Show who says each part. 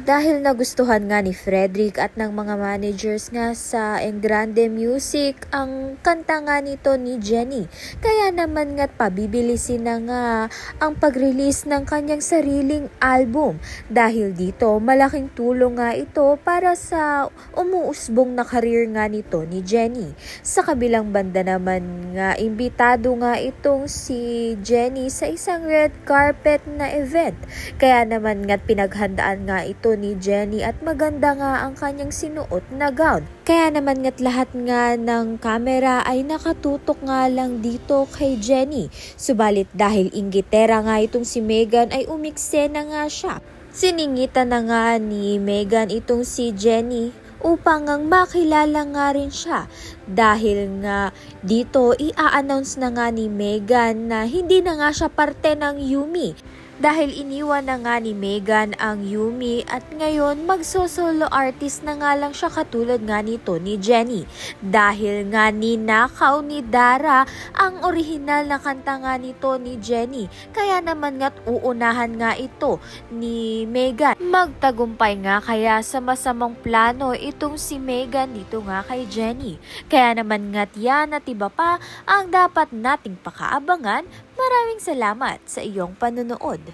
Speaker 1: Dahil nagustuhan nga ni Frederick at ng mga managers nga sa Engrande Music ang kanta nga nito ni Jennie. Kaya naman nga't pabibilisin na nga ang pag-release ng kanyang sariling album. Dahil dito malaking tulong nga ito para sa umuusbong na career nga nito ni Jennie. Sa kabilang banda naman nga imbitado nga itong si Jennie sa isang red carpet na event. Kaya naman nga't pinaghandaan nga ito ni Jennie at maganda nga ang kanyang sinuot na gown. Kaya naman nga't lahat nga ng kamera ay nakatutok nga lang dito kay Jennie. Subalit dahil inggitera nga itong si Megan ay umiksena nga siya. Siningitan na nga ni Megan itong si Jennie upang ang makilala nga rin siya. Dahil nga dito i-announce na nga ni Megan na hindi na nga siya parte ng Yumi. Dahil iniwan na nga ni Megan ang Yumi at ngayon magso-solo artist na nga lang siya katulad nga nito ni Jennie. Dahil nga ninakaw ni Dara ang orihinal na kanta nga nito ni Jennie. Kaya naman nga't uunahan nga ito ni Megan. Magtagumpay nga kaya sa masamang plano itong si Megan dito nga kay Jennie. Kaya naman nga't yan at iba pa ang dapat nating pakaabangan. Maraming salamat sa iyong panonood.